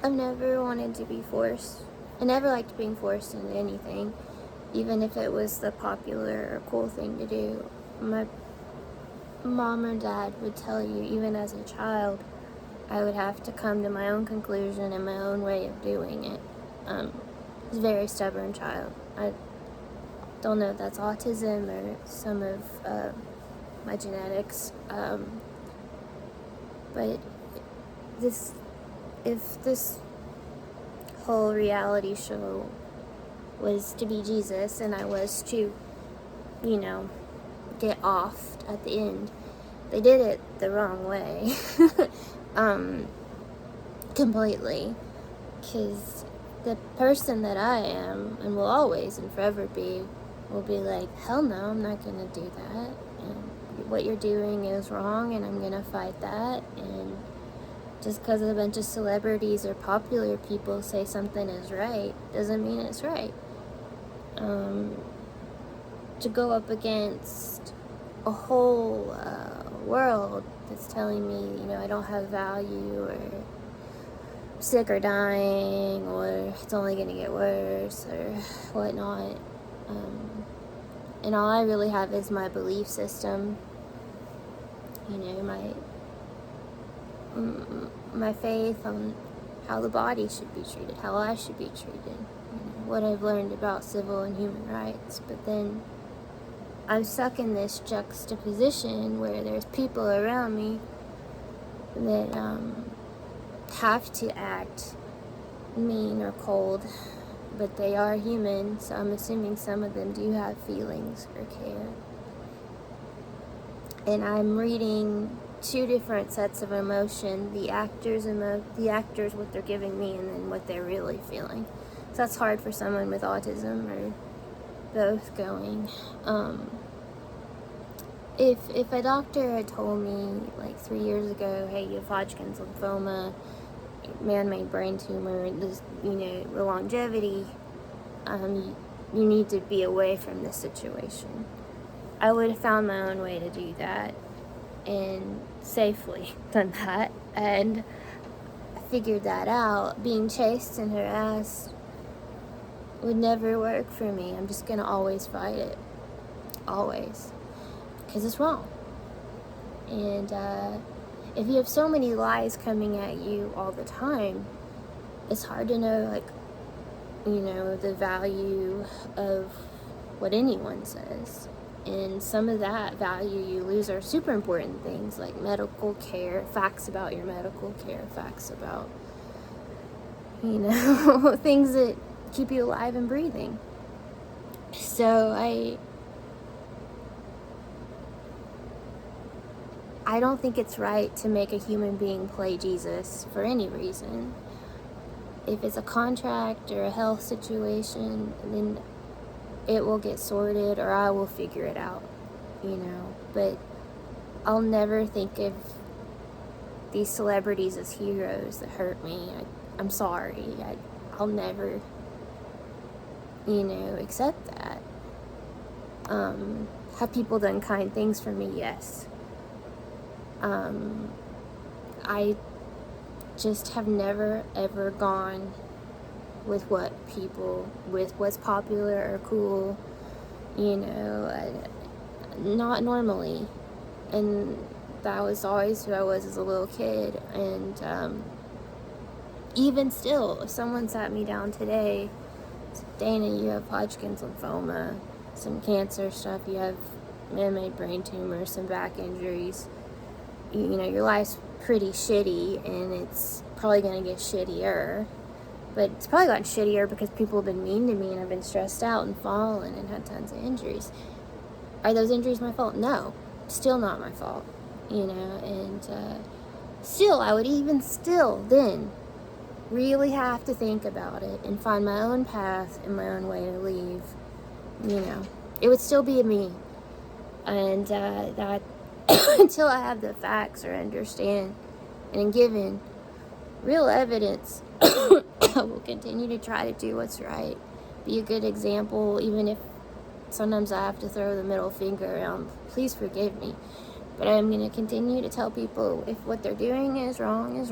I've never wanted to be forced. I never liked being forced into anything, even if it was the popular or cool thing to do. My mom or dad would tell you, even as a child, I would have to come to my own conclusion and my own way of doing it. I was a very stubborn child. I don't know if that's autism or some of my genetics, but if this whole reality show was to be Jesus and I was to, get off at the end, they did it the wrong way. Completely. Because the person that I am, and will always and forever be, will be like, hell no, I'm not going to do that. And what you're doing is wrong, and I'm going to fight that. And just because a bunch of celebrities or popular people say something is right, doesn't mean it's right. To go up against a whole world that's telling me, I don't have value, or sick or dying, or it's only going to get worse, or whatnot. And all I really have is my belief system, my faith on how the body should be treated, how I should be treated, what I've learned about civil and human rights. But then I'm stuck in this juxtaposition where there's people around me that have to act mean or cold, but they are human, so I'm assuming some of them do have feelings or care. And I'm reading two different sets of emotion, the actors what they're giving me, and then what they're really feeling. So that's hard for someone with autism or both going. If a doctor had told me like 3 years ago, hey, you have Hodgkin's lymphoma, man-made brain tumor, this, the longevity, you need to be away from this situation, I would have found my own way to do that and safely done that, and figured that out. Being chased and harassed would never work for me. I'm just gonna always fight it, always, because it's wrong. And if you have so many lies coming at you all the time, it's hard to know, the value of what anyone says. And some of that value you lose are super important things like medical care, facts about your medical care, facts about, things that keep you alive and breathing. So I don't think it's right to make a human being play Jesus for any reason. If it's a contract or a health situation, then it will get sorted, or I will figure it out, But I'll never think of these celebrities as heroes that hurt me. I'm sorry. I'll never, accept that. Have people done kind things for me? Yes. I just have never, ever gone with what's popular or cool, not normally. And that was always who I was as a little kid. And even still, if someone sat me down today, Dana, you have Hodgkin's lymphoma, some cancer stuff, you have man-made brain tumors, some back injuries, your life's pretty shitty, and it's probably going to get shittier. But it's probably gotten shittier because people have been mean to me, and I've been stressed out and fallen and had tons of injuries. Are those injuries my fault? No. Still not my fault. And still, I would even still then really have to think about it and find my own path and my own way to leave. It would still be me. And that until I have the facts or understand and given real evidence, I will continue to try to do what's right, be a good example, even if sometimes I have to throw the middle finger around. Please forgive me, But I'm going to continue to tell people if what they're doing is wrong,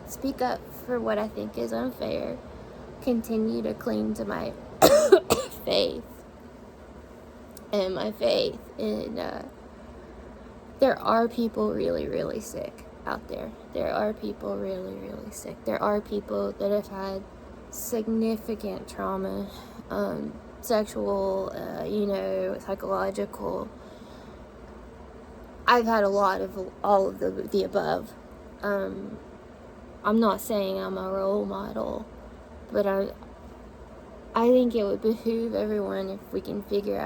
speak up for what I think is unfair. Continue to cling to my faith. And my faith in, there are people really, really sick out there. There are people really, really sick. There are people that have had significant trauma, sexual, psychological. I've had a lot of all of the above. I'm not saying I'm a role model, but I think it would behoove everyone if we can figure